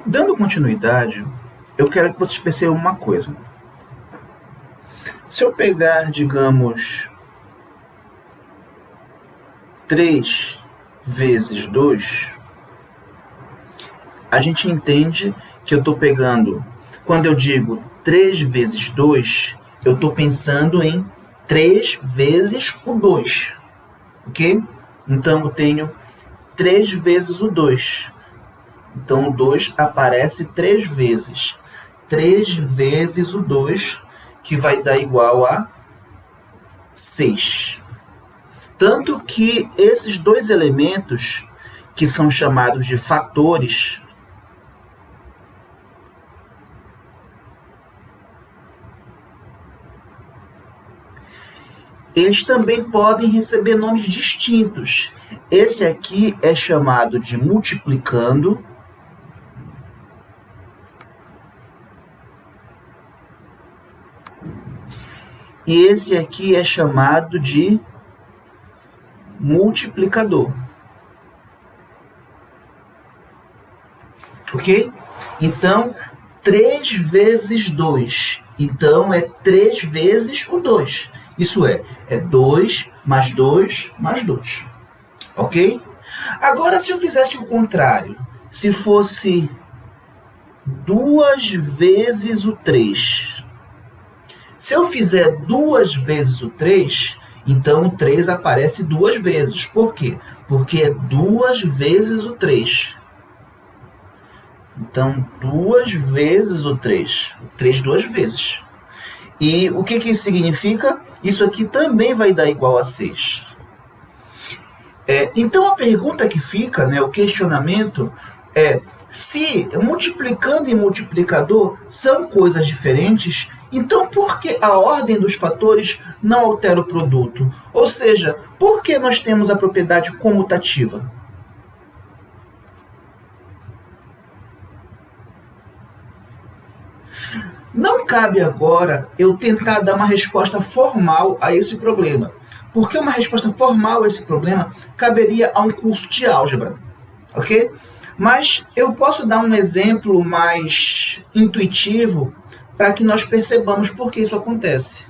Dando continuidade, eu quero que vocês percebam uma coisa. Se eu pegar, digamos, 3 vezes 2, a gente entende que eu estou pegando, quando eu digo 3 vezes 2, eu estou pensando em 3 vezes o 2, ok? Então eu tenho 3 vezes o 2. Então o 2 aparece 3 vezes. 3 vezes o 2, que vai dar igual a 6. Tanto que esses dois elementos, que são chamados de fatores, eles também podem receber nomes distintos. Esse aqui é chamado de multiplicando. E esse aqui é chamado de multiplicador. Ok? Então, 3 vezes 2. Então, é 3 vezes o 2. Isso é 2 mais 2 mais 2. Ok? Agora, se eu fizesse o contrário, se fosse 2 vezes o 3. Se eu fizer 2 vezes o 3, então o 3 aparece 2 vezes. Por quê? Porque é 2 vezes o 3. Então, 2 vezes o 3. O 3 2 vezes. E o que isso significa? Isso aqui também vai dar igual a 6. Então, a pergunta que fica, o questionamento é: se multiplicando e multiplicador são coisas diferentes, então por que a ordem dos fatores não altera o produto? Ou seja, por que nós temos a propriedade comutativa? Não cabe agora eu tentar dar uma resposta formal a esse problema, porque uma resposta formal a esse problema caberia a um curso de álgebra, ok? Mas eu posso dar um exemplo mais intuitivo para que nós percebamos por que isso acontece.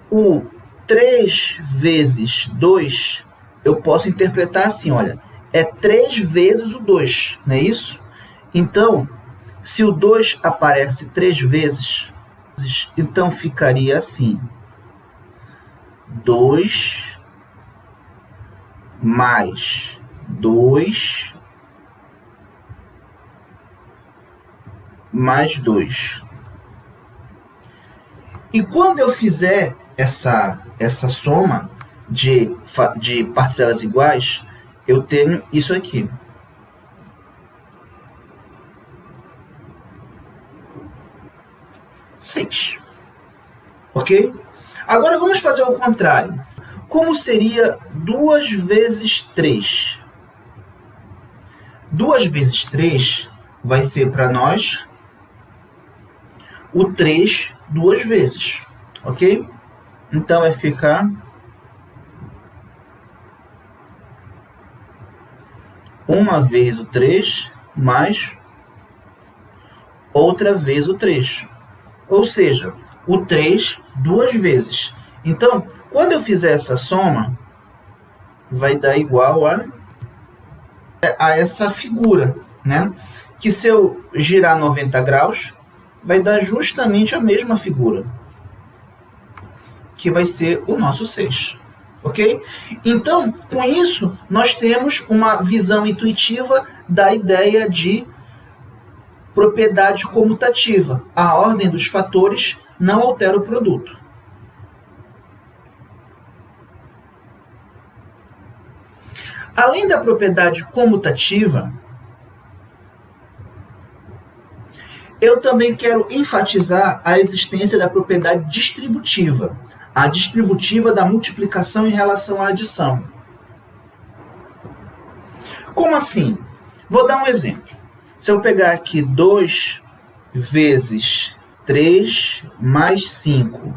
O 3 vezes 2, eu posso interpretar assim, olha, é 3 vezes o 2, não é isso? Então, se o 2 aparece 3 vezes, então ficaria assim: 2 mais 2 mais 2. E quando eu fizer essa soma de parcelas iguais, eu tenho isso aqui. Seis. Ok? Agora vamos fazer o contrário. Como seria 2 vezes 3? 2 vezes 3 vai ser para nós o 3 duas vezes. Ok? Então vai ficar uma vez o 3 mais outra vez o 3. Ou seja, o 3 duas vezes. Então, quando eu fizer essa soma, vai dar igual a essa figura, né? Que se eu girar 90 graus, vai dar justamente a mesma figura, que vai ser o nosso 6. Ok? Então, com isso, nós temos uma visão intuitiva da ideia de propriedade comutativa. A ordem dos fatores não altera o produto. Além da propriedade comutativa, eu também quero enfatizar a existência da propriedade distributiva, a distributiva da multiplicação em relação à adição. Como assim? Vou dar um exemplo. Se eu pegar aqui 2 vezes 3 mais 5,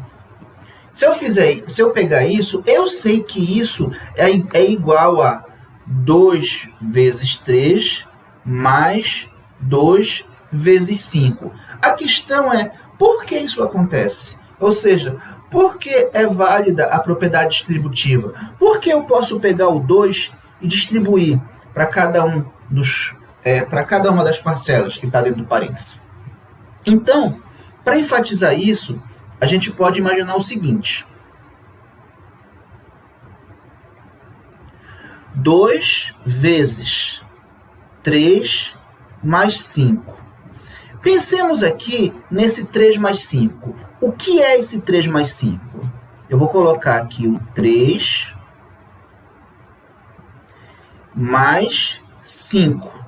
Se eu pegar isso, eu sei que isso é igual a 2 vezes 3 mais 2 vezes 5. A questão é, por que isso acontece? Ou seja, por que é válida a propriedade distributiva? Por que eu posso pegar o 2 e distribuir para cada uma das parcelas que está dentro do parênteses? Então, para enfatizar isso, a gente pode imaginar o seguinte: 2 vezes 3 mais 5. Pensemos aqui nesse 3 mais 5. O que é esse 3 mais 5? Eu vou colocar aqui o 3 mais 5.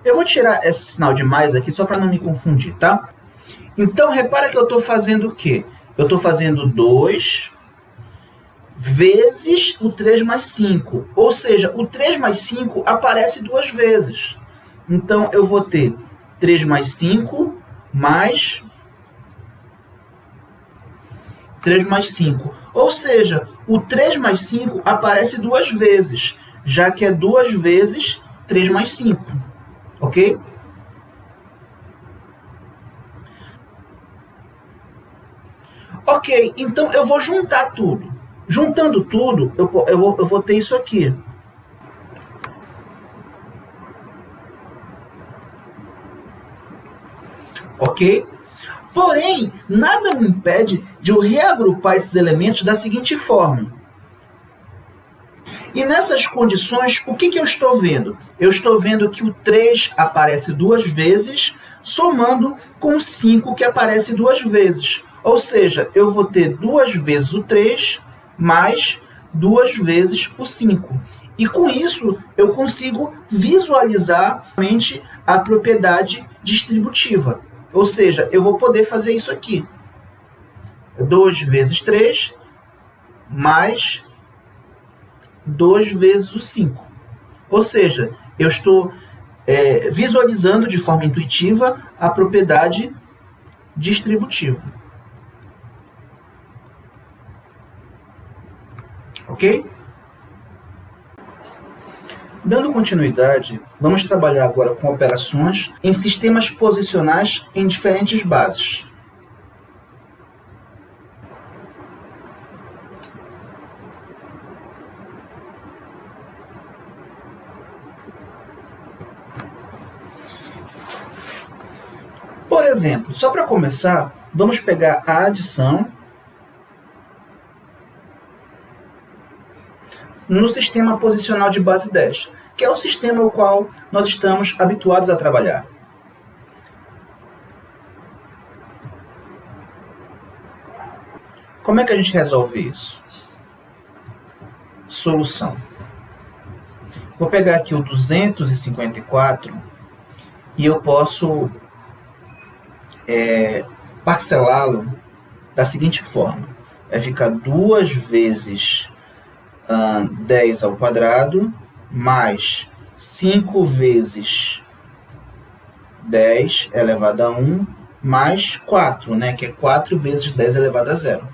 Eu vou tirar esse sinal de mais aqui só para não me confundir, tá? Então, repara que eu estou fazendo o quê? Eu estou fazendo 2 vezes o 3 mais 5. Ou seja, o 3 mais 5 aparece 2 vezes. Então, eu vou ter 3 mais 5 mais 3 mais 5. Ou seja, o 3 mais 5 aparece 2 vezes, já que é 2 vezes 3 mais 5. Ok? Ok, então eu vou juntar tudo. Juntando tudo, eu vou ter isso aqui. Ok? Porém, nada me impede de eu reagrupar esses elementos da seguinte forma. E nessas condições, o que eu estou vendo? Eu estou vendo que o 3 aparece 2 vezes, somando com o 5 que aparece 2 vezes. Ou seja, eu vou ter 2 vezes o 3 mais 2 vezes o 5. E com isso, eu consigo visualizar a propriedade distributiva. Ou seja, eu vou poder fazer isso aqui. 2 vezes 3 mais 2 vezes o 5. Ou seja, eu estou visualizando de forma intuitiva a propriedade distributiva. Ok? Dando continuidade, vamos trabalhar agora com operações em sistemas posicionais em diferentes bases. Por exemplo, só para começar, vamos pegar a adição no sistema posicional de base 10, que é o sistema ao qual nós estamos habituados a trabalhar. Como é que a gente resolve isso? Solução. Vou pegar aqui o 254 e eu posso parcelá-lo da seguinte forma. Vai ficar 2 vezes 10 ao quadrado mais 5 vezes 10 elevado a 1 mais 4, né, que é 4 vezes 10 elevado a 0.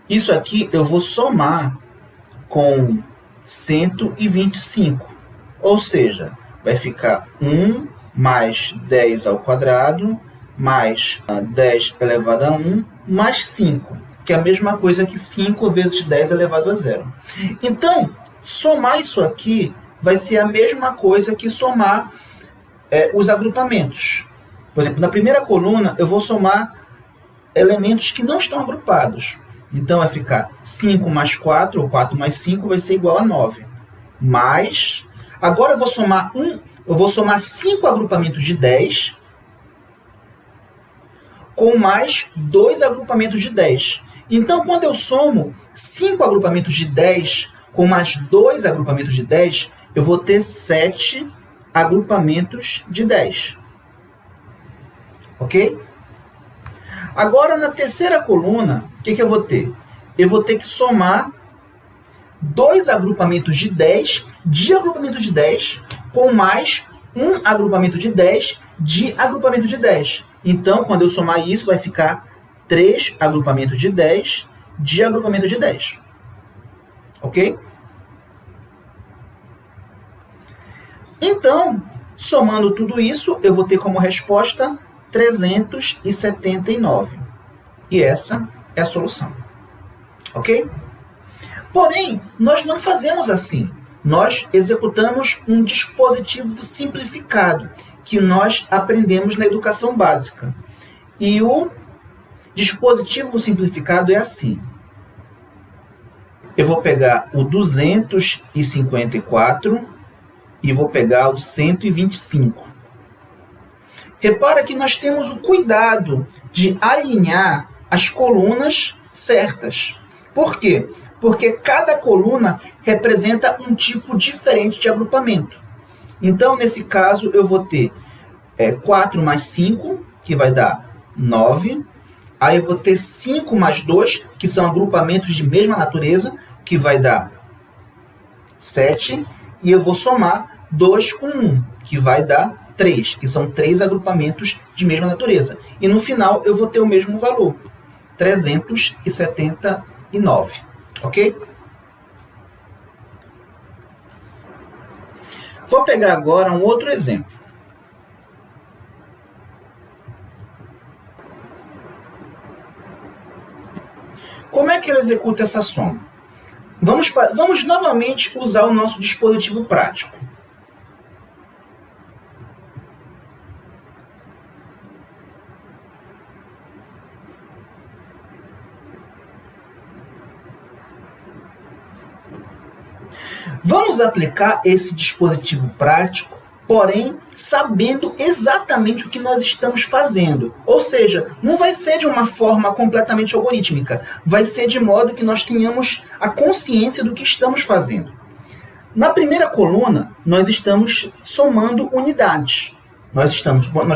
Isso aqui eu vou somar com 125, ou seja, vai ficar 1 mais 10 ao quadrado mais 10 elevado a 1 mais 5. Que é a mesma coisa que 5 vezes 10 elevado a 0. Então, somar isso aqui vai ser a mesma coisa que somar os agrupamentos. Por exemplo, na primeira coluna, eu vou somar elementos que não estão agrupados. Então, vai ficar 5 mais 4, ou 4 mais 5, vai ser igual a 9. Mais, agora eu vou somar 5 agrupamentos de 10, com mais 2 agrupamentos de 10. Então, quando eu somo 5 agrupamentos de 10 com mais 2 agrupamentos de 10, eu vou ter 7 agrupamentos de 10. Ok? Agora, na terceira coluna, o que eu vou ter? Eu vou ter que somar 2 agrupamentos de 10 de agrupamento de 10 com mais 1 agrupamento de 10 de agrupamento de 10. Então, quando eu somar isso, vai ficar 3 agrupamentos de 10 de agrupamento de 10. Ok? Então, somando tudo isso, eu vou ter como resposta 379. E essa é a solução. Ok? Porém, nós não fazemos assim. Nós executamos um dispositivo simplificado, que nós aprendemos na educação básica. E o dispositivo simplificado é assim. Eu vou pegar o 254 e vou pegar o 125. Repara que nós temos o cuidado de alinhar as colunas certas. Por quê? Porque cada coluna representa um tipo diferente de agrupamento. Então, nesse caso, eu vou ter 4 mais 5, que vai dar 9. Aí eu vou ter 5 mais 2, que são agrupamentos de mesma natureza, que vai dar 7. E eu vou somar 2 com 1, que vai dar 3, que são 3 agrupamentos de mesma natureza. E no final eu vou ter o mesmo valor, 379. Ok? Vou pegar agora um outro exemplo. Como é que eu executo essa soma? Vamos novamente usar o nosso dispositivo prático. Vamos aplicar esse dispositivo prático, porém, sabendo exatamente o que nós estamos fazendo. Ou seja, não vai ser de uma forma completamente algorítmica, vai ser de modo que nós tenhamos a consciência do que estamos fazendo. Na primeira coluna, nós estamos somando unidades. Nós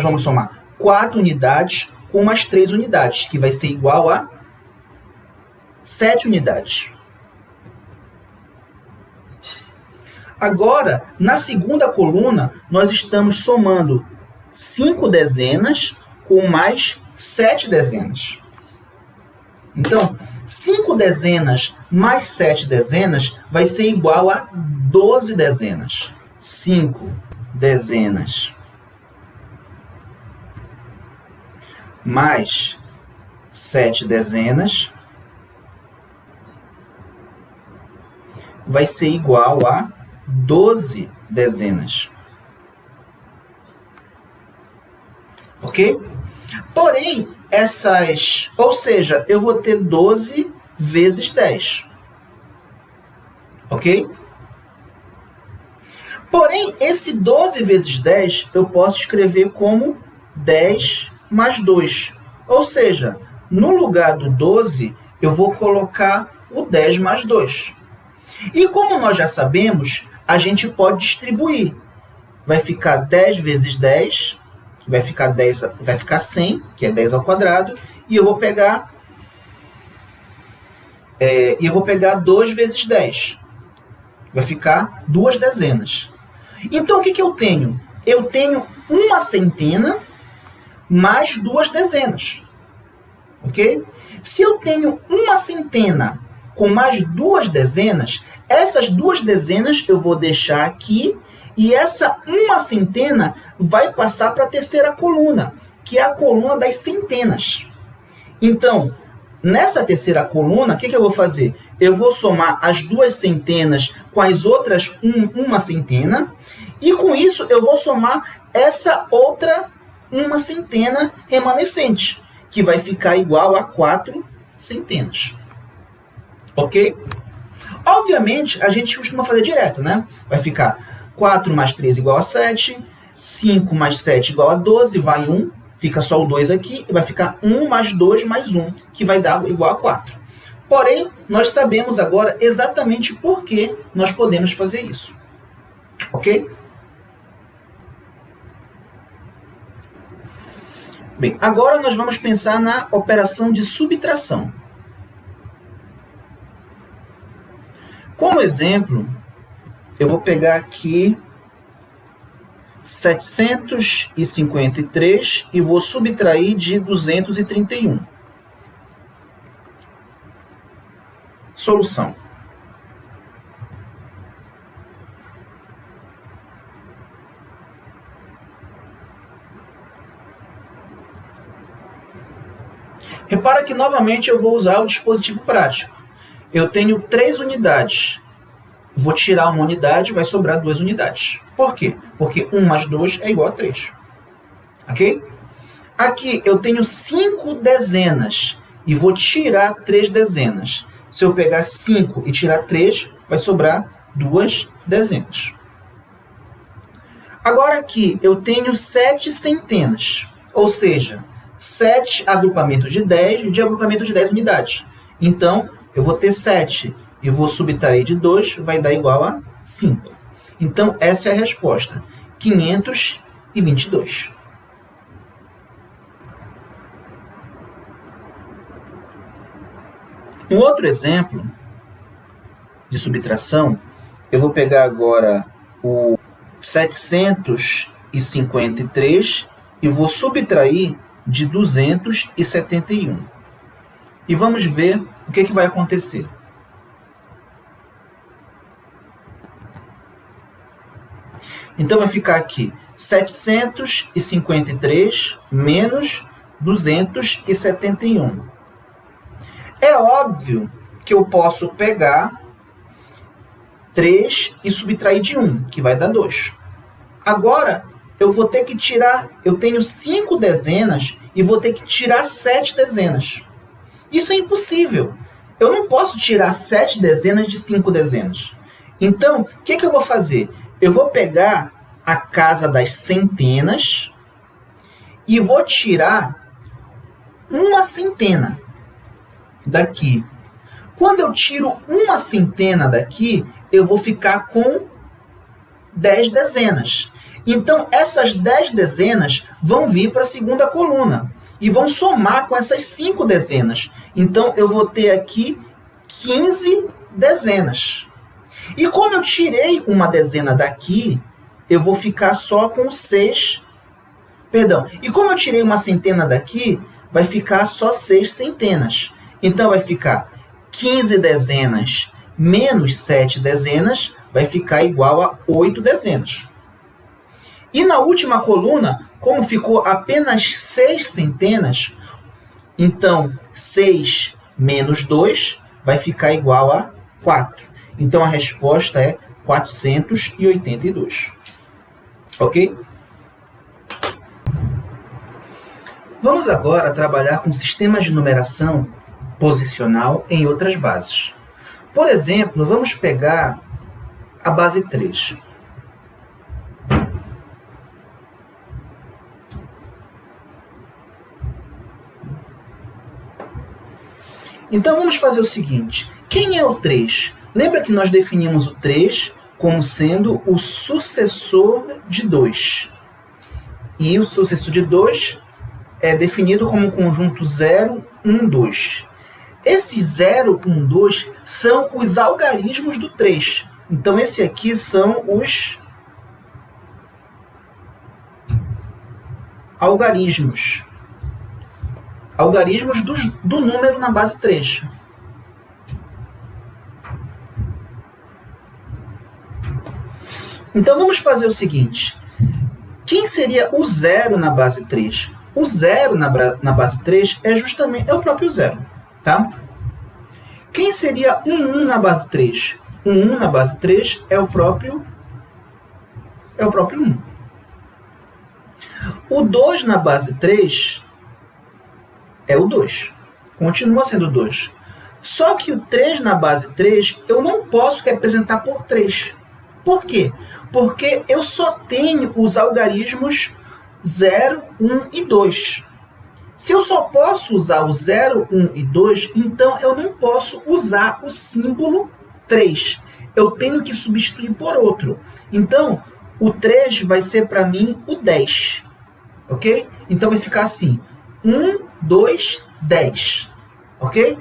vamos somar 4 unidades com mais 3 unidades, que vai ser igual a 7 unidades. Agora, na segunda coluna, nós estamos somando 5 dezenas com mais 7 dezenas. Então, 5 dezenas mais 7 dezenas vai ser igual a 12 dezenas. 5 dezenas mais 7 dezenas vai ser igual a 12 dezenas. Ok? Porém, ou seja, eu vou ter 12 vezes 10. Ok? Porém, esse 12 vezes 10 eu posso escrever como 10 mais 2. Ou seja, no lugar do 12, eu vou colocar o 10 mais 2. E como nós já sabemos, a gente pode distribuir. Vai ficar 10 vezes 10, que vai ficar 100, que é 10 ao quadrado, e eu vou pegar 2 vezes 10. Vai ficar 2 dezenas. Então, o que eu tenho? Eu tenho uma centena mais 2 dezenas. Ok? Se eu tenho uma centena com mais 2 dezenas, essas 2 dezenas eu vou deixar aqui e essa uma centena vai passar para a terceira coluna, que é a coluna das centenas. Então, nessa terceira coluna, o que eu vou fazer? Eu vou somar as 2 centenas com as outras uma centena e com isso eu vou somar essa outra uma centena remanescente, que vai ficar igual a 4 centenas. Ok? Obviamente, a gente costuma fazer direto, né? Vai ficar 4 mais 3 igual a 7, 5 mais 7 igual a 12, vai 1, fica só o 2 aqui, e vai ficar 1 mais 2 mais 1, que vai dar igual a 4. Porém, nós sabemos agora exatamente por que nós podemos fazer isso. Ok? Bem, agora nós vamos pensar na operação de subtração. Como exemplo, eu vou pegar aqui 753 e vou subtrair de 231. Solução. Repara que novamente eu vou usar o dispositivo prático. Eu tenho 3 unidades. Vou tirar uma unidade, vai sobrar 2 unidades. Por quê? Porque 1 mais 2 é igual a 3. Ok? Aqui eu tenho 5 dezenas e vou tirar 3 dezenas. Se eu pegar 5 e tirar 3, vai sobrar 2 dezenas. Agora aqui eu tenho 7 centenas, ou seja, 7 agrupamentos de 10 unidades. Então, eu vou ter 7 e vou subtrair de 2, vai dar igual a 5. Então, essa é a resposta, 522. Um outro exemplo de subtração, eu vou pegar agora o 753 e vou subtrair de 271. E vamos ver o que vai acontecer. Então, vai ficar aqui 753 menos 271. É óbvio que eu posso pegar 3 e subtrair de 1, que vai dar 2. Agora, eu vou ter que tirar, eu tenho 5 dezenas e vou ter que tirar 7 dezenas. Isso é impossível. Eu não posso tirar 7 dezenas de 5 dezenas. Então, o que eu vou fazer? Eu vou pegar a casa das centenas e vou tirar uma centena daqui. Quando eu tiro uma centena daqui, eu vou ficar com 10 dezenas. Então, essas 10 dezenas vão vir para a segunda coluna e vão somar com essas 5 dezenas. Então, eu vou ter aqui 15 dezenas. E como eu tirei uma dezena daqui, eu vou ficar só com 6. Perdão. E como eu tirei uma centena daqui, vai ficar só 6 centenas. Então, vai ficar 15 dezenas menos 7 dezenas, vai ficar igual a 8 dezenas. E na última coluna, como ficou apenas 6 centenas, então 6 menos 2 vai ficar igual a 4. Então a resposta é 482. Ok? Vamos agora trabalhar com sistemas de numeração posicional em outras bases. Por exemplo, vamos pegar a base 3. Então, vamos fazer o seguinte. Quem é o 3? Lembra que nós definimos o 3 como sendo o sucessor de 2. E o sucessor de 2 é definido como um conjunto 0, 1, 2. Esses 0, 1, 2 são os algarismos do 3. Então, esse aqui são os algarismos. Algarismos do número na base 3. Então, vamos fazer o seguinte. Quem seria o 0 na base 3? O 0 na base 3 é o próprio 0. Tá? Quem seria um 1 na base 3? Um 1 na base 3 é o próprio 1. O 2 na base 3 é o 2. Continua sendo 2. Só que o 3 na base 3 eu não posso representar por 3. Por quê? Porque eu só tenho os algarismos 0, 1 e 2. Se eu só posso usar o 0, 1 e 2, então eu não posso usar o símbolo 3. Eu tenho que substituir por outro. Então, o 3 vai ser para mim o 10. Ok? Então, vai ficar assim. 1, 2, 10. Ok?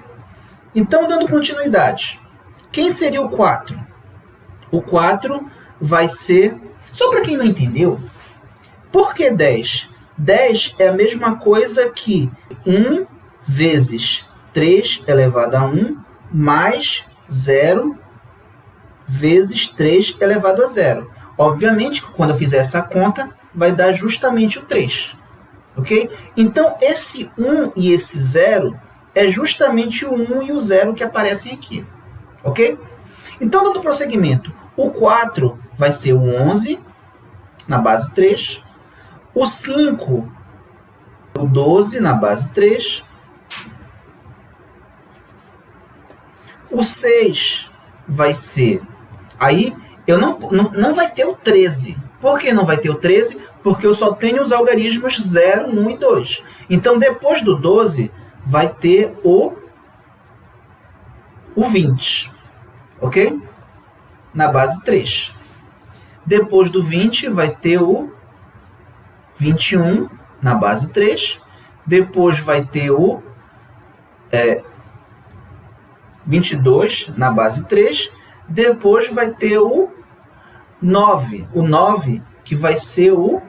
Então, dando continuidade. Quem seria o 4? O 4 vai ser... Só para quem não entendeu, Por que 10? 10 é a mesma coisa que 1 vezes 3 elevado a 1 mais 0 vezes 3 elevado a 0. Obviamente, quando eu fizer essa conta, vai dar justamente o 3. Ok? Então, esse 1 e esse 0 é justamente o 1 e o 0 que aparecem aqui. Ok? Então, dando prosseguimento, o 4 vai ser o 11 na base 3. O 5, o 12 na base 3. O 6 vai ser... Aí, eu não vai ter o 13. Por que não vai ter o 13? Porque eu só tenho os algarismos 0, 1 e 2. Então, depois do 12, vai ter o 20. Ok? Na base 3. Depois do 20, vai ter o 21 na base 3. Depois vai ter o 22 na base 3. Depois vai ter o 9. O 9 que vai ser o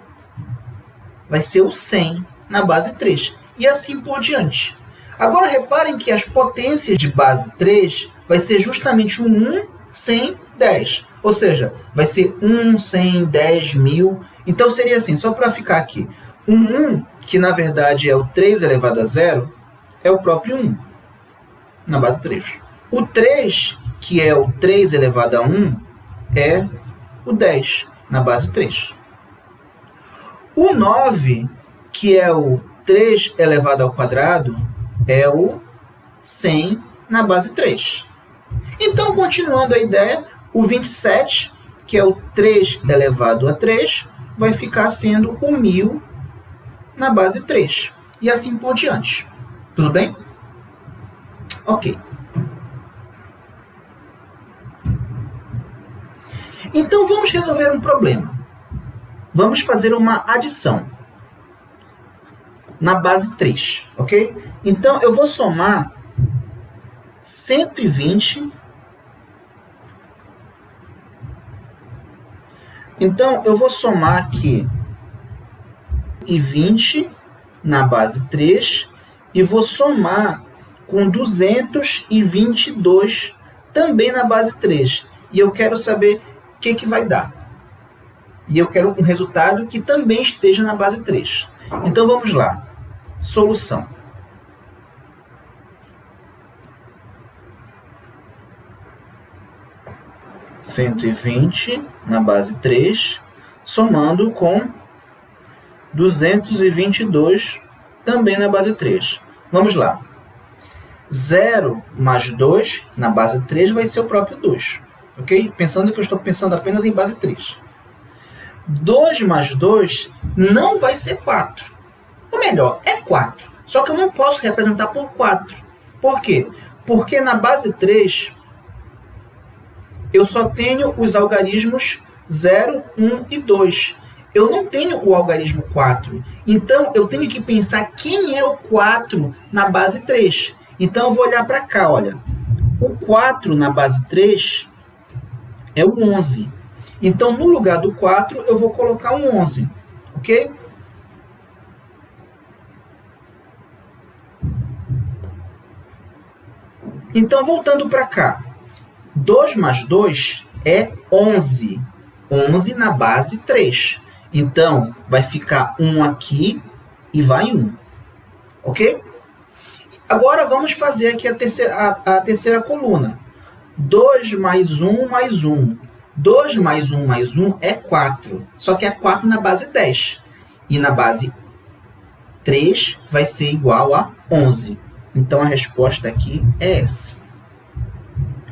100 na base 3. E assim por diante. Agora reparem que as potências de base 3 vai ser justamente o 1, 100, 10. Ou seja, vai ser 1, 100, 10, 1000. Então seria assim, só para ficar aqui. O 1, que na verdade é o 3 elevado a 0, é o próprio 1 na base 3. O 3, que é o 3 elevado a 1, é o 10 na base 3. O 9, que é o 3 elevado ao quadrado, é o 100 na base 3. Então, continuando a ideia, o 27, que é o 3 elevado a 3, vai ficar sendo o 1000 na base 3. E assim por diante. Tudo bem? Ok. Então, vamos resolver um problema. Vamos fazer uma adição na base 3, ok? Então, eu vou somar 120. Então, eu vou somar aqui 20 na base 3 e vou somar com 222 também na base 3. E eu quero saber o que vai dar. E eu quero um resultado que também esteja na base 3. Então, vamos lá. Solução. Cento e vinte na base 3, somando com 222 também na base 3. Vamos lá. 0 mais 2 na base 3 vai ser o próprio 2. Ok? Pensando que eu estou pensando apenas em base 3. 2 mais 2 não vai ser 4. Ou melhor, é 4. Só que eu não posso representar por 4. Por quê? Porque na base 3 eu só tenho os algarismos 0, 1 e 2. Eu não tenho o algarismo 4. Então, eu tenho que pensar quem é o 4 na base 3. Então, eu vou olhar para cá, olha. O 4 na base 3 é o 11. Então, no lugar do 4, eu vou colocar um 11. Ok? Então, voltando para cá. 2 mais 2 é 11. 11 na base 3. Então, vai ficar 1 aqui e vai 1. Ok? Agora, vamos fazer aqui a terceira coluna. 2 mais 1 mais 1. 2 mais 1 mais 1 é 4. Só que é 4 na base 10. E na base 3 vai ser igual a 11. Então, a resposta aqui é essa.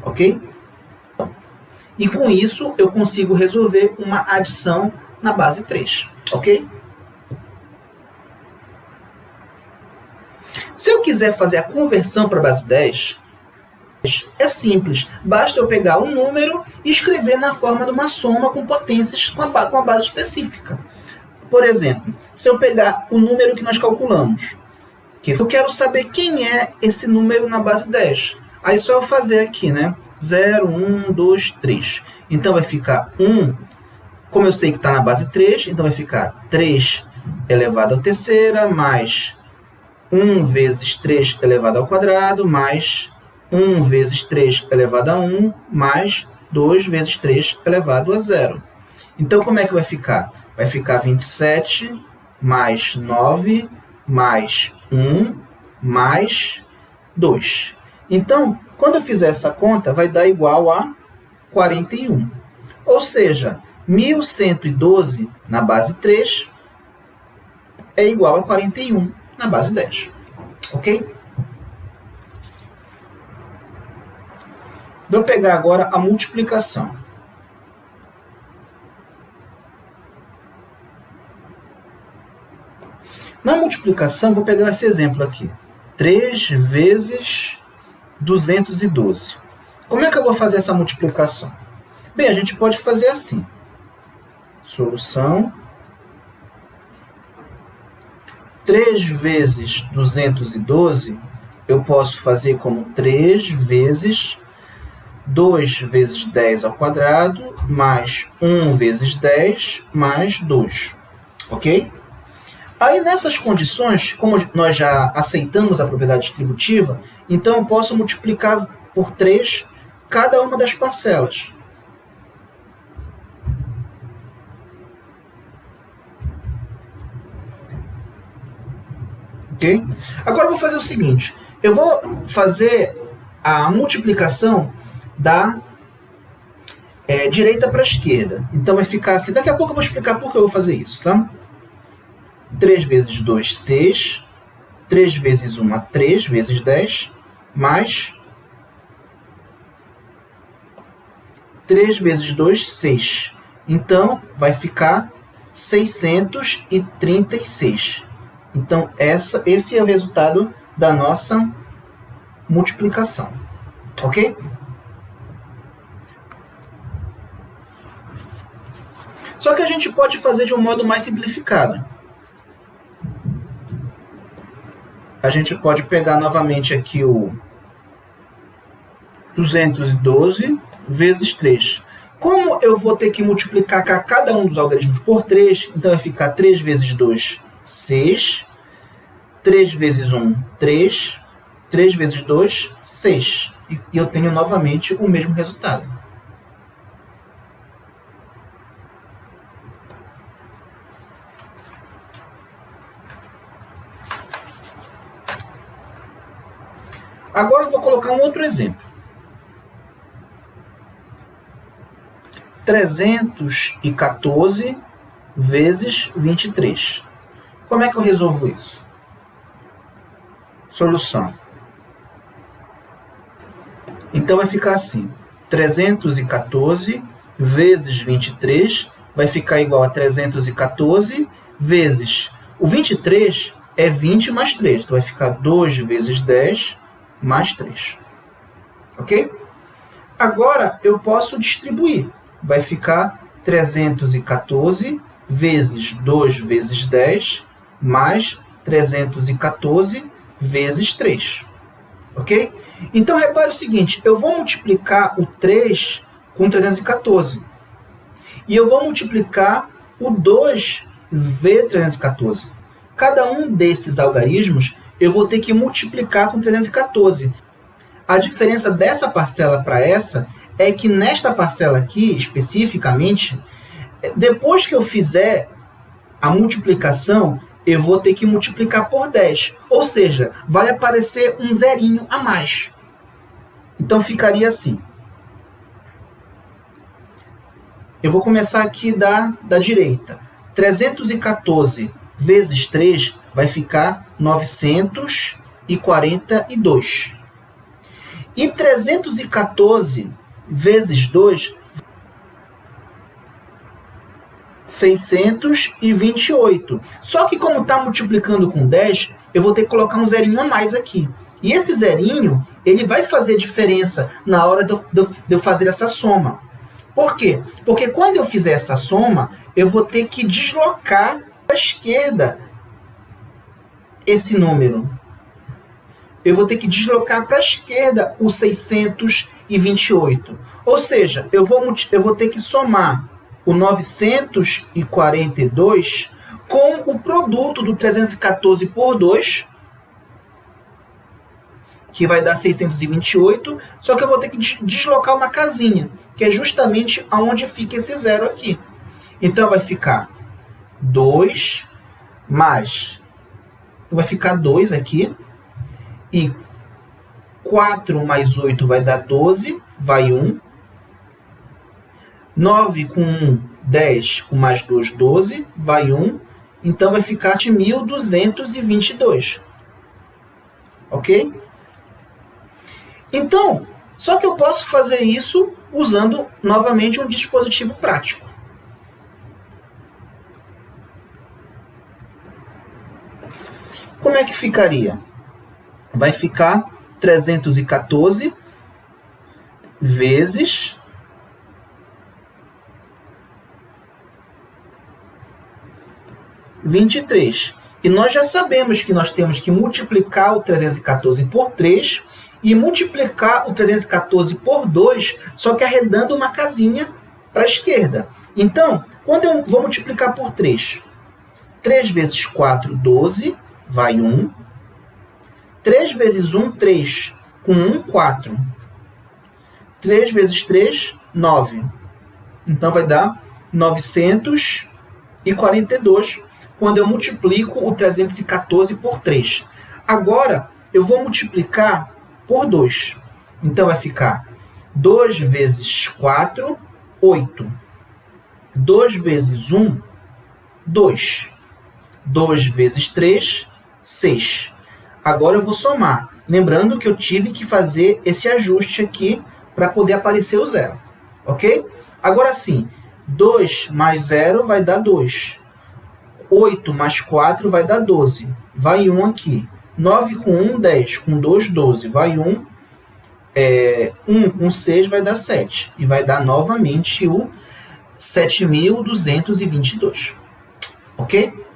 Ok? E com isso, eu consigo resolver uma adição na base 3. Ok? Se eu quiser fazer a conversão para a base 10, é simples. Basta eu pegar um número e escrever na forma de uma soma com potências com a base específica. Por exemplo, se eu pegar o número que nós calculamos, que eu quero saber quem é esse número na base 10. Aí só eu fazer aqui, né? 0, 1, 2, 3. Então vai ficar 1 Como eu sei que está na base 3, então vai ficar 3 elevado à terceira, mais 1 vezes 3 elevado ao quadrado, mais 1 vezes 3 elevado a 1, mais 2 vezes 3 elevado a 0. Então, como é que vai ficar? Vai ficar 27 mais 9 mais 1 mais 2. Então, quando eu fizer essa conta, vai dar igual a 41. Ou seja, 1112 na base 3 é igual a 41 na base 10. Ok? Vou pegar agora a multiplicação. Na multiplicação, vou pegar esse exemplo aqui. 3 vezes 212. Como é que eu vou fazer essa multiplicação? Bem, a gente pode fazer assim. Solução. 3 vezes 212, eu posso fazer como 3 vezes 2 vezes 10 ao quadrado, mais 1 vezes 10, mais 2. Ok? Aí, nessas condições, como nós já aceitamos a propriedade distributiva, então eu posso multiplicar por 3 cada uma das parcelas. Ok? Agora eu vou fazer o seguinte, eu vou fazer a multiplicação da direita para a esquerda. Então vai ficar assim, daqui a pouco eu vou explicar por que eu vou fazer isso, tá? 3 vezes 2, 6. 3 vezes 1, 3 vezes 10, mais 3 vezes 2, 6. Então, vai ficar 636. Então, esse é o resultado da nossa multiplicação. Ok? Só que a gente pode fazer de um modo mais simplificado. A gente pode pegar novamente aqui o 212 vezes 3. Como eu vou ter que multiplicar cada um dos algarismos por 3, então vai ficar 3 vezes 2, 6. 3 vezes 1, 3. 3 vezes 2, 6. E eu tenho novamente o mesmo resultado. Agora eu vou colocar um outro exemplo. 314 vezes 23. Como é que eu resolvo isso? Solução. Então vai ficar assim. 314 vezes 23 vai ficar igual a 314 vezes... O 23 é 20 mais 3. Então vai ficar 2 vezes 10 mais 3. Ok? Agora eu posso distribuir. Vai ficar 314 vezes 2 vezes 10 mais 314 vezes 3. Ok? Então, repare o seguinte, eu vou multiplicar o 3 com 314. E eu vou multiplicar o 2 vezes 314. Cada um desses algarismos eu vou ter que multiplicar com 314. A diferença dessa parcela para essa é que nesta parcela aqui, especificamente, depois que eu fizer a multiplicação, eu vou ter que multiplicar por 10. Ou seja, vai aparecer um zerinho a mais. Então, ficaria assim. Eu vou começar aqui da direita. 314 vezes 3 vai ficar 942. E 314 vezes 2, 628. Só que como está multiplicando com 10, eu vou ter que colocar um zerinho a mais aqui. E esse zerinho, ele vai fazer diferença na hora de eu fazer essa soma. Por quê? Porque quando eu fizer essa soma, eu vou ter que deslocar para a esquerda esse número. Eu vou ter que deslocar para a esquerda o 628. Ou seja, eu vou ter que somar o 942 com o produto do 314 por 2, que vai dar 628, só que eu vou ter que deslocar uma casinha, que é justamente aonde fica esse zero aqui. Então, vai ficar 2 mais... Então, vai ficar 2 aqui. E 4 mais 8 vai dar 12, vai 1. 9 com 1, 10, com mais 2, 12, vai 1. Então, vai ficar 1.222. Ok? Então, só que eu posso fazer isso usando, novamente, um dispositivo prático. Como é que ficaria? Vai ficar 314 vezes 23. E nós já sabemos que nós temos que multiplicar o 314 por 3 e multiplicar o 314 por 2, só que arredando uma casinha para a esquerda. Então, quando eu vou multiplicar por 3, 3 vezes 4, 12, vai 1. 3 vezes 1, 3. Com 1, 4. 3 vezes 3, 9. Então, vai dar 942 quando eu multiplico o 314 por 3. Agora, eu vou multiplicar por 2. Então, vai ficar 2 vezes 4, 8. 2 vezes 1, 2. 2 vezes 3, 6. Agora eu vou somar. Lembrando que eu tive que fazer esse ajuste aqui para poder aparecer o zero. Ok? Agora sim, 2 mais 0 vai dar 2. 8 mais 4 vai dar 12. Vai 1 aqui. 9 com 1, 10. Com 2, 12. Vai 1. 1 com 6 vai dar 7. E vai dar novamente o 7.222. Ok?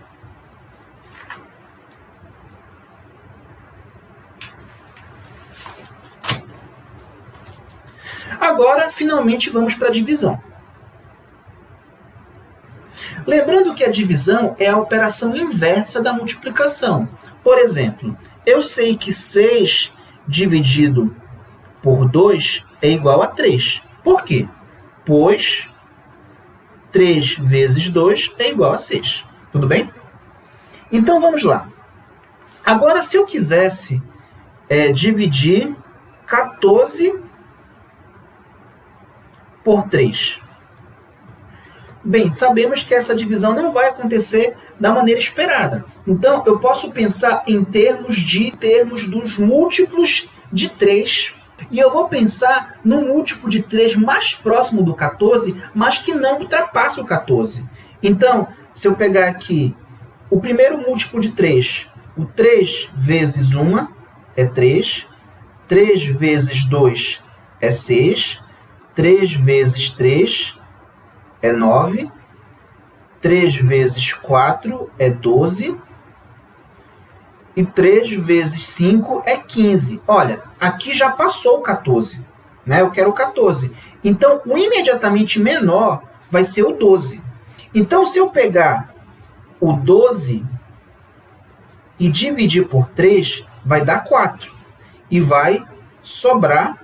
Agora, finalmente, vamos para a divisão. Lembrando que a divisão é a operação inversa da multiplicação. Por exemplo, eu sei que 6 dividido por 2 é igual a 3. Por quê? Pois 3 vezes 2 é igual a 6. Tudo bem? Então, vamos lá. Agora, se eu quisesse dividir 14 por 3. Bem, sabemos que essa divisão não vai acontecer da maneira esperada. Então, eu posso pensar em termos dos múltiplos de 3. E eu vou pensar no múltiplo de 3 mais próximo do 14, mas que não ultrapasse o 14. Então, se eu pegar aqui o primeiro múltiplo de 3, o 3 vezes 1 é 3, 3 vezes 2 é 6, 3 vezes 3 é 9, 3 vezes 4 é 12, e 3 vezes 5 é 15. Olha, aqui já passou o 14, né? Eu quero o 14. Então, o imediatamente menor vai ser o 12. Então, se eu pegar o 12 e dividir por 3, vai dar 4. E vai sobrar.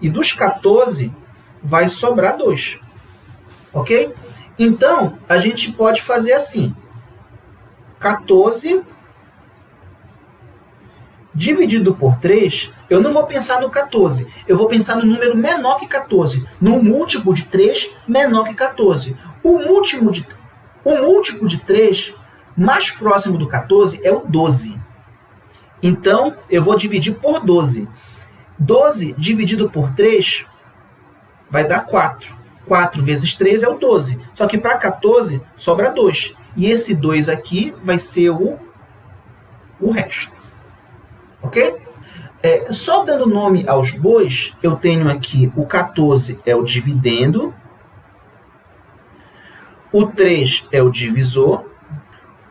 E dos 14, vai sobrar 2. Ok? Então, a gente pode fazer assim. 14 dividido por 3, eu não vou pensar no 14. Eu vou pensar no número menor que 14. No múltiplo de 3 menor que 14. O múltiplo de 3 mais próximo do 14 é o 12. Então, eu vou dividir por 12. 12 dividido por 3 vai dar 4. 4 vezes 3 é o 12. Só que para 14 sobra 2. E esse 2 aqui vai ser o resto. Ok? Só dando nome aos bois, eu tenho aqui o 14 é o dividendo, o 3 é o divisor,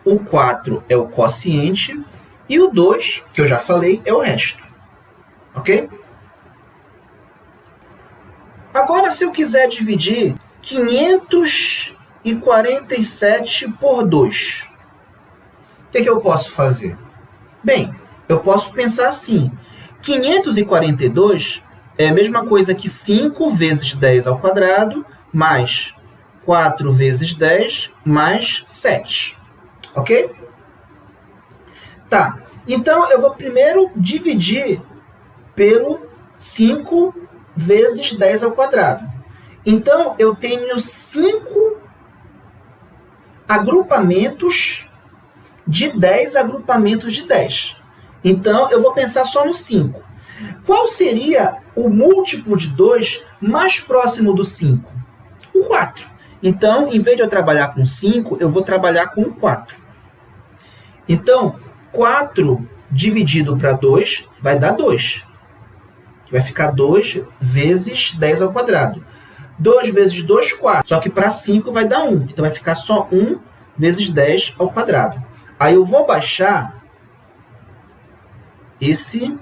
o 4 é o quociente e o 2, que eu já falei, é o resto. Ok? Agora, se eu quiser dividir 547 por 2, o que eu posso fazer? Bem, eu posso pensar assim. 542 é a mesma coisa que 5 vezes 10 ao quadrado, mais 4 vezes 10, mais 7. Ok? Tá. Então, eu vou primeiro dividir pelo 5 vezes 10 ao quadrado. Então, eu tenho 5 agrupamentos de 10 agrupamentos de 10. Então, eu vou pensar só no 5. Qual seria o múltiplo de 2 mais próximo do 5? O 4. Então, em vez de eu trabalhar com 5, eu vou trabalhar com o 4. Então, 4 dividido para 2 vai dar 2. Vai ficar 2 vezes 10 ao quadrado. 2 vezes 2, 4. Só que para 5 vai dar 1. Então, vai ficar só 1 vezes 10 ao quadrado. Aí eu vou baixar esse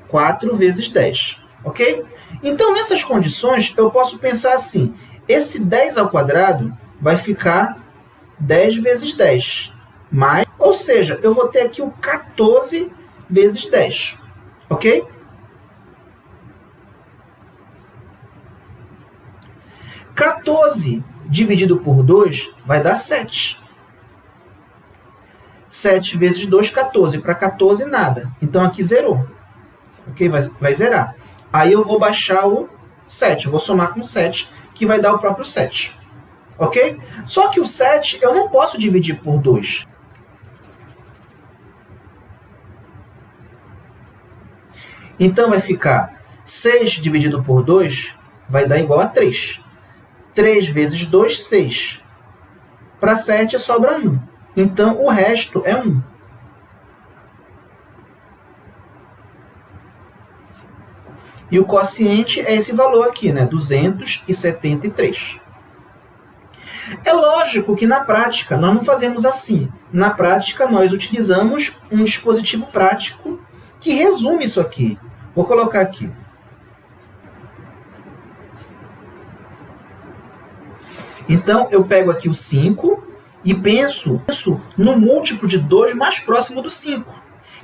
4 vezes 10. Ok? Então, nessas condições, eu posso pensar assim. Esse 10 ao quadrado vai ficar 10 vezes 10. Mais, ou seja, eu vou ter aqui o 14 vezes 10. Ok? 14 dividido por 2 vai dar 7. 7 vezes 2, 14. Para 14, nada. Então, aqui zerou. Ok? Vai zerar. Aí eu vou baixar o 7. Eu vou somar com 7, que vai dar o próprio 7. Ok? Só que o 7 eu não posso dividir por 2. Então, vai ficar 6 dividido por 2 vai dar igual a 3. 3 vezes 2, 6. Para 7 sobra 1. Então, o resto é 1. E o quociente é esse valor aqui, né? 273. É lógico que na prática nós não fazemos assim. Na prática nós utilizamos um dispositivo prático que resume isso aqui. Vou colocar aqui. Então, eu pego aqui o 5 e penso no múltiplo de 2 mais próximo do 5.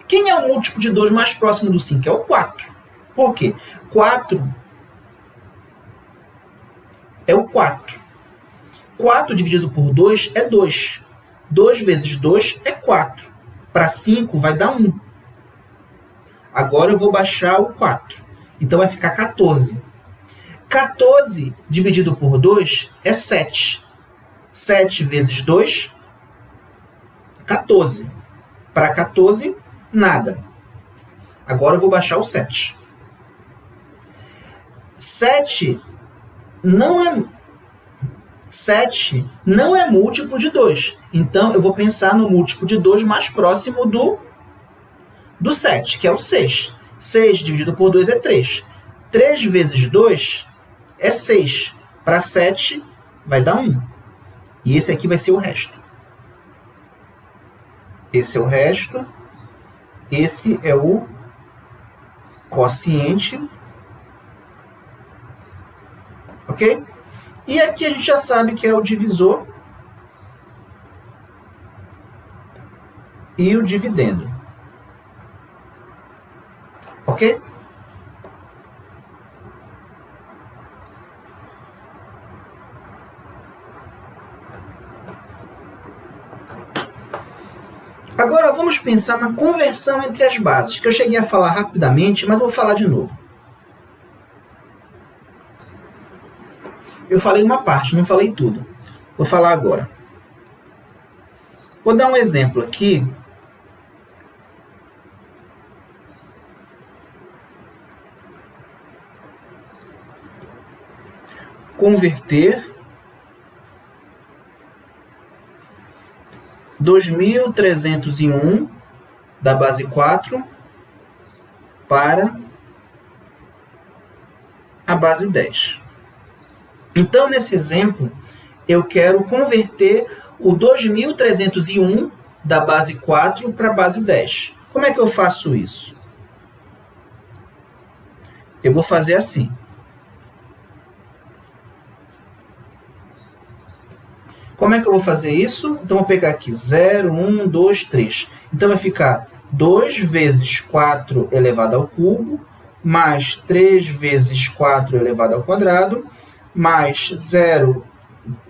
Quem é o múltiplo de 2 mais próximo do 5? É o 4. Por quê? 4 é o 4. 4 dividido por 2 é 2. 2 vezes 2 é 4. Para 5 vai dar 1. Agora eu vou baixar o 4. Então vai ficar 14. 14 dividido por 2 é 7. 7 vezes 2, 14. Para 14, nada. Agora eu vou baixar o 7. 7 não é múltiplo de 2. Então, eu vou pensar no múltiplo de 2 mais próximo do 7, que é o 6. 6 dividido por 2 é 3. 3 vezes 2 é 6. Para 7, vai dar 1. E esse aqui vai ser o resto. Esse é o resto. Esse é o quociente. Ok? E aqui a gente já sabe que é o divisor e o dividendo. Ok? Agora vamos pensar na conversão entre as bases, que eu cheguei a falar rapidamente, mas vou falar de novo. Eu falei uma parte, não falei tudo. Vou falar agora. Vou dar um exemplo aqui. Converter 2.301 da base 4 para a base 10. Então, nesse exemplo, eu quero converter o 2.301 da base 4 para a base 10. Como é que eu faço isso? Eu vou fazer assim. Como é que eu vou fazer isso? Então, eu vou pegar aqui 0, 1, 2, 3. Então, vai ficar 2 vezes 4 elevado ao cubo, mais 3 vezes 4 elevado ao quadrado, mais 0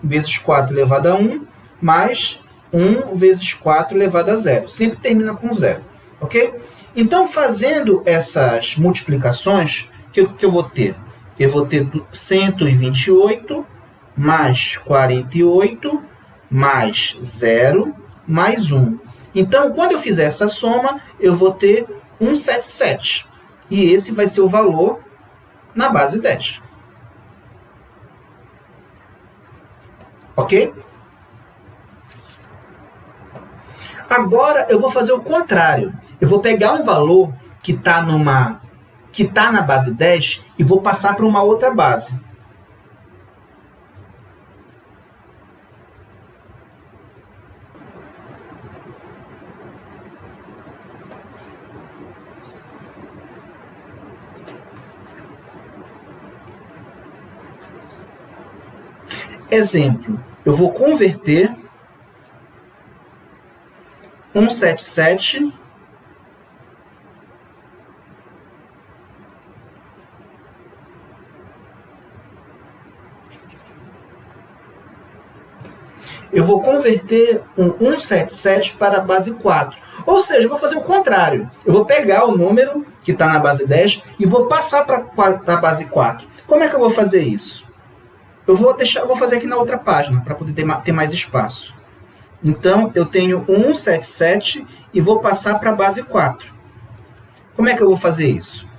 vezes 4 elevado a 1, mais 1 vezes 4 elevado a 0. Sempre termina com 0, ok? Então, fazendo essas multiplicações, o que eu vou ter? Eu vou ter 128 mais 48 mais 0 mais 1. Então, quando eu fizer essa soma, eu vou ter 177. E esse vai ser o valor na base 10. Ok? Agora, eu vou fazer o contrário. Eu vou pegar um valor que está na base 10 e vou passar para uma outra base. Exemplo, eu vou converter 177 eu vou converter um 177 para a base 4. Ou seja, eu vou fazer o contrário. Eu vou pegar o número que está na base 10 e vou passar para a base 4. Como é que eu vou fazer isso? Eu vou fazer aqui na outra página, para poder ter mais espaço. Então, eu tenho 177 e vou passar para a base 4. Como é que eu vou fazer isso?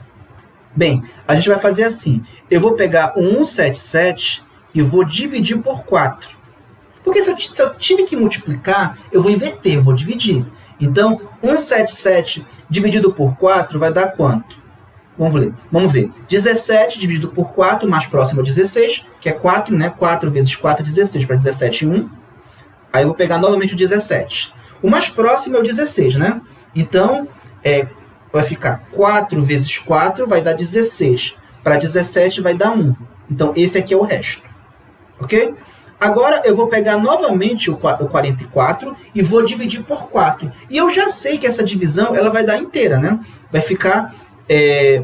Bem, a gente vai fazer assim. Eu vou pegar o 177 e vou dividir por 4. Porque se eu tive que multiplicar, eu vou inverter, eu vou dividir. Então, 177 dividido por 4 vai dar quanto? Vamos ver. 17 dividido por 4, mais próximo é 16, que é 4, né? 4 vezes 4, 16, para 17, 1. Aí eu vou pegar novamente o 17. O mais próximo é o 16, né? Então, vai ficar 4 vezes 4, vai dar 16. Para 17 vai dar 1. Então, esse aqui é o resto. Ok? Agora, eu vou pegar novamente o 44 e vou dividir por 4. E eu já sei que essa divisão ela vai dar inteira, né? Vai ficar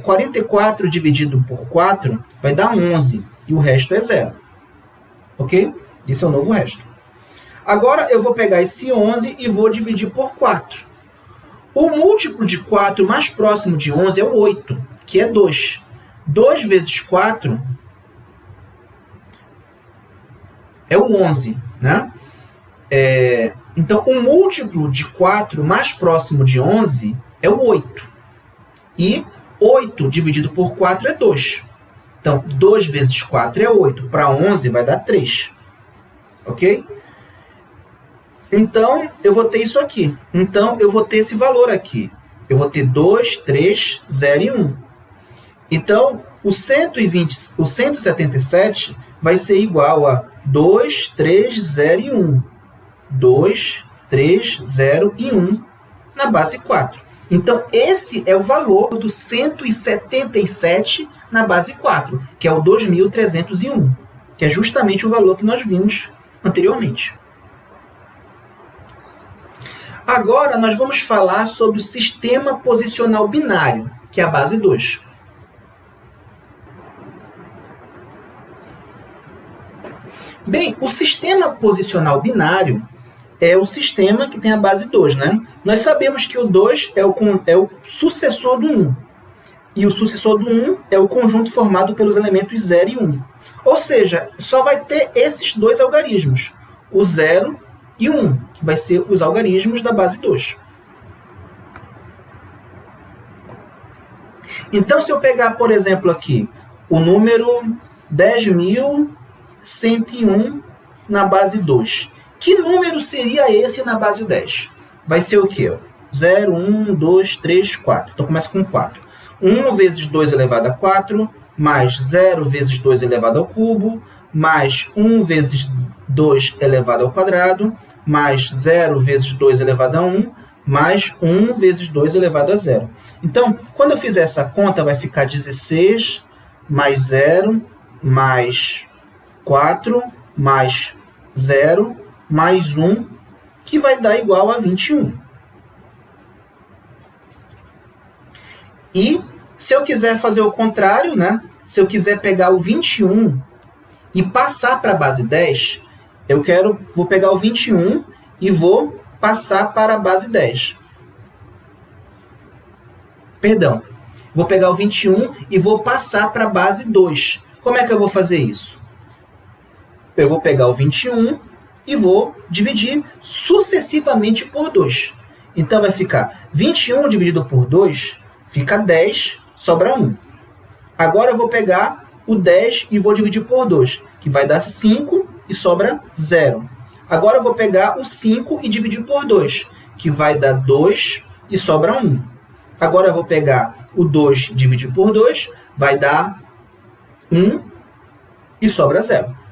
44 dividido por 4 vai dar 11. E o resto é 0. Ok? Esse é o novo resto. Agora, eu vou pegar esse 11 e vou dividir por 4. O múltiplo de 4 mais próximo de 11 é o 8, que é 2. 2 vezes 4 é o 11, né? Então, o múltiplo de 4 mais próximo de 11 é o 8. E 8 dividido por 4 é 2. Então, 2 vezes 4 é 8. Para 11 vai dar 3. Ok? Então, eu vou ter isso aqui. Então, eu vou ter esse valor aqui. Eu vou ter 2, 3, 0 e 1. Então, o 177 vai ser igual a 2, 3, 0 e 1. 2, 3, 0 e 1 na base 4. Então, esse é o valor do 177 na base 4, que é o 2.301, que é justamente o valor que nós vimos anteriormente. Agora, nós vamos falar sobre o sistema posicional binário, que é a base 2. Bem, o sistema posicional binário é o sistema que tem a base 2, né? Nós sabemos que o 2 é o sucessor do 1. E o sucessor do 1 é o conjunto formado pelos elementos 0 e 1. Ou seja, só vai ter esses dois algarismos, o 0 e o 1, que vai ser os algarismos da base 2. Então, se eu pegar, por exemplo, aqui, o número 10.101 na base 2, que número seria esse na base 10? Vai ser o quê? 0, 1, 2, 3, 4. Então, começa com 4. 1 vezes 2 elevado a 4, mais 0 vezes 2 elevado ao cubo, mais 1 vezes 2 elevado ao quadrado, mais 0 vezes 2 elevado a 1, mais 1 vezes 2 elevado a 0. Então, quando eu fizer essa conta, vai ficar 16 mais 0, mais 4, mais 0, mais 1, que vai dar igual a 21. E se eu quiser fazer o contrário, né? Se eu quiser pegar o 21 e passar para a base 10, vou pegar o 21 e vou passar para a base 10. Perdão. Vou pegar o 21 e vou passar para a base 2. Como é que eu vou fazer isso? Eu vou pegar o 21 e vou dividir sucessivamente por 2. Então vai ficar 21 dividido por 2, fica 10, sobra 1. Agora eu vou pegar o 10 e vou dividir por 2, que vai dar 5 e sobra 0. Agora eu vou pegar o 5 e dividir por 2, que vai dar 2 e sobra 1. Agora eu vou pegar o 2 e dividir por 2, vai dar 1 e sobra 0.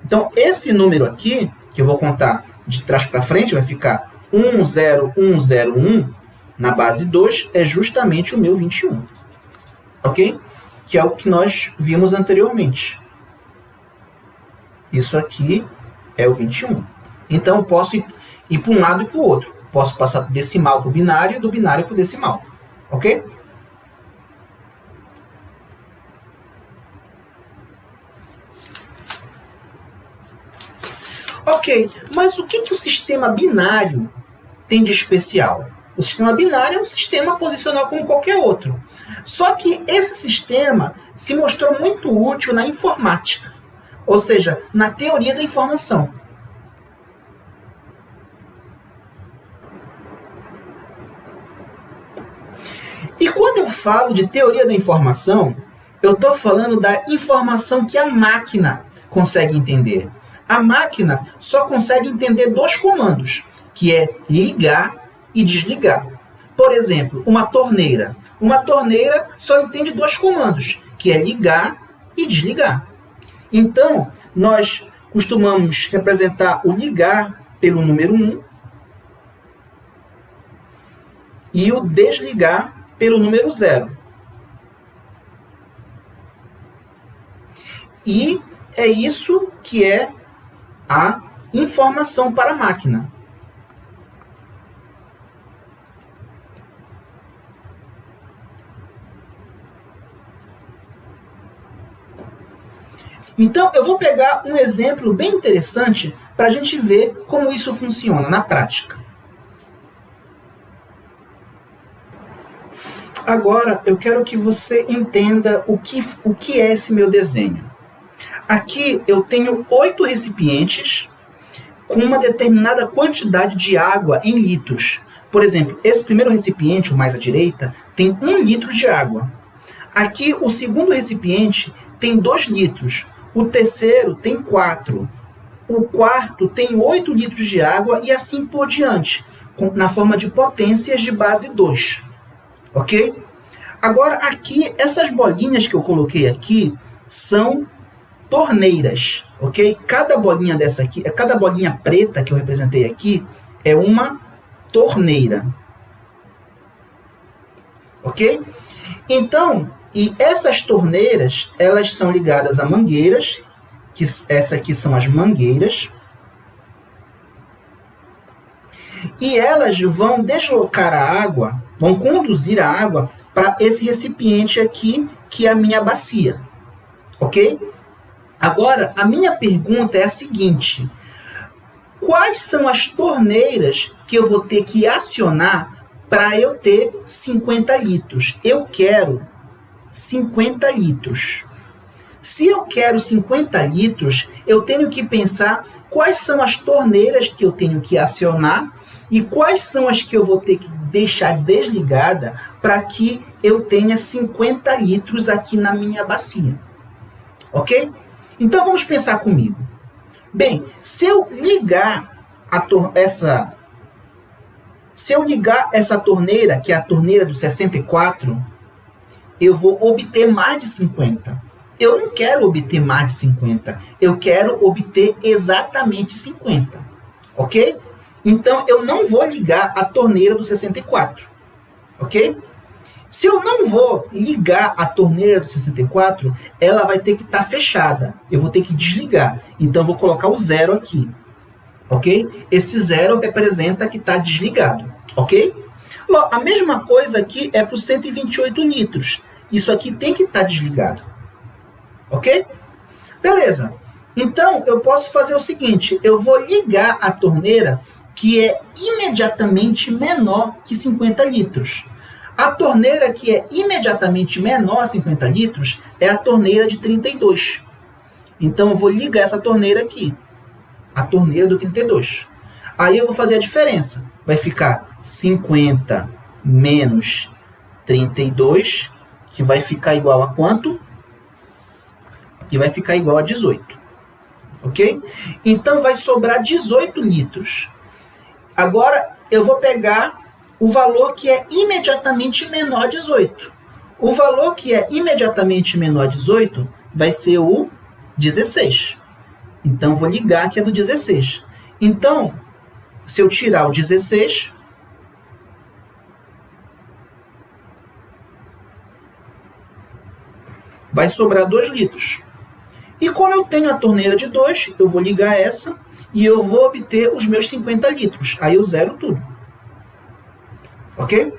Então, esse número aqui, que eu vou contar de trás para frente, vai ficar 10101 na base 2, é justamente o meu 21. Ok? Que é o que nós vimos anteriormente. Isso aqui é o 21. Então, eu posso ir para um lado e para o outro. Posso passar do decimal para o binário e do binário para o decimal. Ok? Ok, mas o que o sistema binário tem de especial? O sistema binário é um sistema posicional como qualquer outro. Só que esse sistema se mostrou muito útil na informática, ou seja, na teoria da informação. E quando eu falo de teoria da informação, eu estou falando da informação que a máquina consegue entender. A máquina só consegue entender 2 comandos, que é ligar e desligar. Por exemplo, uma torneira. Uma torneira só entende 2 comandos, que é ligar e desligar. Então, nós costumamos representar o ligar pelo número 1 e o desligar pelo número 0. E é isso que é a informação para a máquina. Então, eu vou pegar um exemplo bem interessante para a gente ver como isso funciona na prática. Agora, eu quero que você entenda o que é esse meu desenho. Aqui eu tenho 8 recipientes com uma determinada quantidade de água em litros. Por exemplo, esse primeiro recipiente, o mais à direita, tem 1 litro de água. Aqui o segundo recipiente tem 2 litros. O terceiro tem 4. O quarto tem 8 litros de água e assim por diante, na forma de potências de base 2. Ok? Agora aqui, essas bolinhas que eu coloquei aqui são torneiras, ok? Cada bolinha dessa aqui, cada bolinha preta que eu representei aqui é uma torneira, ok? Então, e essas torneiras, elas são ligadas a mangueiras, que essas aqui são as mangueiras, e elas vão deslocar a água, vão conduzir a água para esse recipiente aqui, que é a minha bacia, ok? Agora, a minha pergunta é a seguinte: quais são as torneiras que eu vou ter que acionar para eu ter 50 litros? Eu quero 50 litros. Se eu quero 50 litros, eu tenho que pensar quais são as torneiras que eu tenho que acionar e quais são as que eu vou ter que deixar desligada para que eu tenha 50 litros aqui na minha bacia. Ok? Então vamos pensar comigo. Bem, se eu ligar essa torneira, que é a torneira do 64, eu vou obter mais de 50. Eu não quero obter mais de 50, eu quero obter exatamente 50. Ok? Então eu não vou ligar a torneira do 64. Ok? Se eu não vou ligar a torneira do 64, ela vai ter que estar fechada. Eu vou ter que desligar. Então, eu vou colocar o 0 aqui. ok? Esse 0 representa que está desligado, ok? A mesma coisa aqui é para os 128 litros. Isso aqui tem que estar desligado, ok? Beleza. Então, eu posso fazer o seguinte, eu vou ligar a torneira que é imediatamente menor que 50 litros. A torneira que é imediatamente menor a 50 litros é a torneira de 32. Então, eu vou ligar essa torneira aqui, a torneira do 32. Aí eu vou fazer a diferença. Vai ficar 50 menos 32, que vai ficar igual a quanto? Que vai ficar igual a 18. Ok? Então, vai sobrar 18 litros. Agora, eu vou pegar o valor que é imediatamente menor a 18. O valor que é imediatamente menor a 18 vai ser o 16. Então, vou ligar aqui a do 16. Então, se eu tirar o 16, vai sobrar 2 litros. E como eu tenho a torneira de 2, eu vou ligar essa e eu vou obter os meus 50 litros. Aí eu zero tudo. Ok?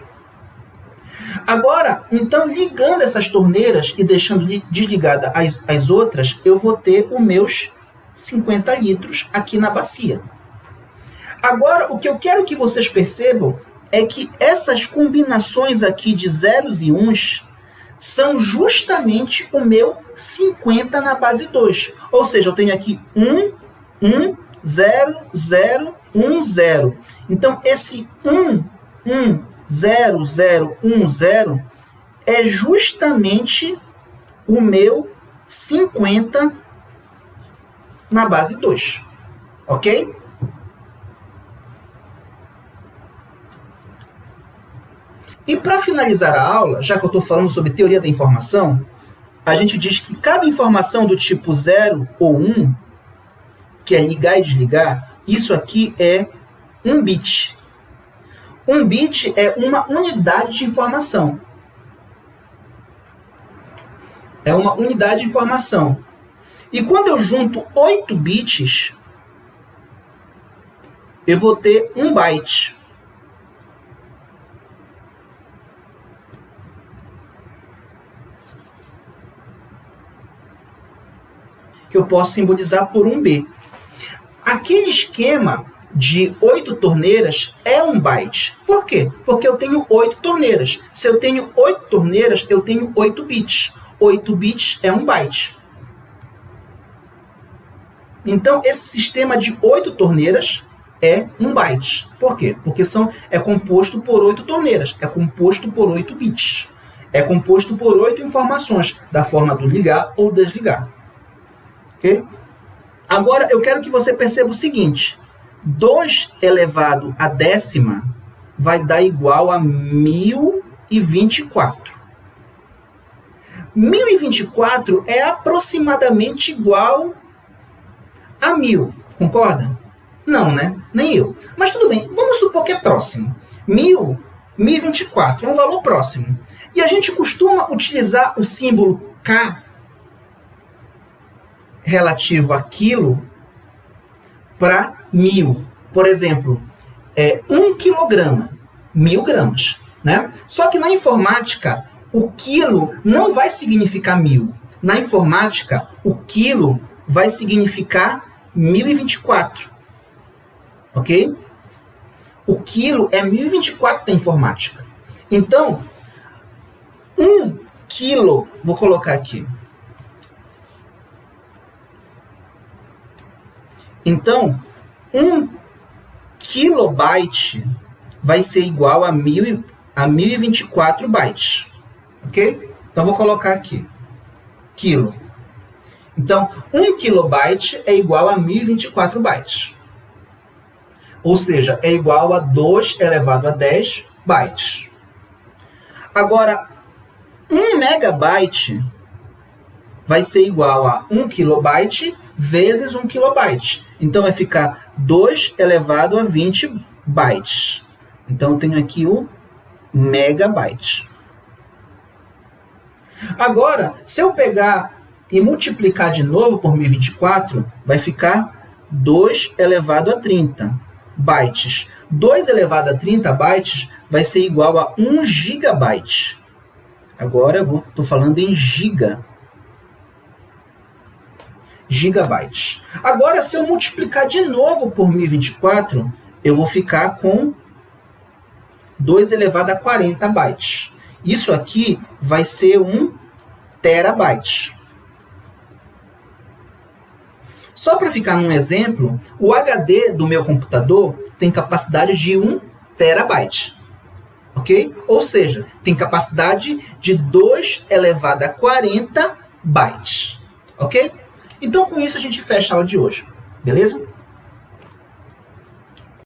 Agora, então, ligando essas torneiras e deixando desligada as outras, eu vou ter os meus 50 litros aqui na bacia. Agora, o que eu quero que vocês percebam é que essas combinações aqui de zeros e uns são justamente o meu 50 na base 2. Ou seja, eu tenho aqui 1, 1, 0, 0, 1, 0. Então, esse 1, 1, 0, 0, 1, 0 é justamente o meu 50 na base 2. Ok? E para finalizar a aula, já que eu estou falando sobre teoria da informação, a gente diz que cada informação do tipo 0 ou 1, que é ligar e desligar, isso aqui é um bit. Um bit é uma unidade de informação. É uma unidade de informação. E quando eu junto 8 bits, eu vou ter 1 byte. Que eu posso simbolizar por 1B. Aquele esquema de 8 torneiras é 1 byte. Por quê? Porque eu tenho 8 torneiras. Se eu tenho 8 torneiras, eu tenho 8 bits. 8 bits é 1 byte. Então, esse sistema de 8 torneiras é 1 byte. Por quê? Porque é composto por 8 torneiras. É composto por 8 bits. É composto por 8 informações, da forma do ligar ou desligar. Okay? Agora, eu quero que você perceba o seguinte. 2 elevado à décima vai dar igual a 1024. 1024 é aproximadamente igual a 1000. Concorda? Não, né? Nem eu. Mas tudo bem. Vamos supor que é próximo. 1024 é um valor próximo. E a gente costuma utilizar o símbolo K relativo a quilo para 1000. Por exemplo, 1 quilograma, 1000 gramas. Né? Só que na informática, o quilo não vai significar 1000. Na informática, o quilo vai significar 1024. Ok? O quilo é 1024 da informática. Então, 1 quilo, vou colocar aqui. Então, 1 kilobyte vai ser igual a 1024 bytes. Ok? Então, vou colocar aqui. Quilo. Então, 1 kilobyte é igual a 1024 bytes. Ou seja, é igual a 2 elevado a 10 bytes. Agora, 1 megabyte vai ser igual a 1 kilobyte vezes 1 kilobyte. Então, vai ficar 2 elevado a 20 bytes. Então, eu tenho aqui o megabyte. Agora, se eu pegar e multiplicar de novo por 1024, vai ficar 2 elevado a 30 bytes. 2 elevado a 30 bytes vai ser igual a 1 gigabyte. Agora eu estou falando em gigabytes. Agora, se eu multiplicar de novo por 1024, eu vou ficar com 2 elevado a 40 bytes. Isso aqui vai ser 1 terabyte. Só para ficar num exemplo, o HD do meu computador tem capacidade de 1 terabyte. Ok? Ou seja, tem capacidade de 2 elevado a 40 bytes. Ok? Então, com isso, a gente fecha a aula de hoje. Beleza?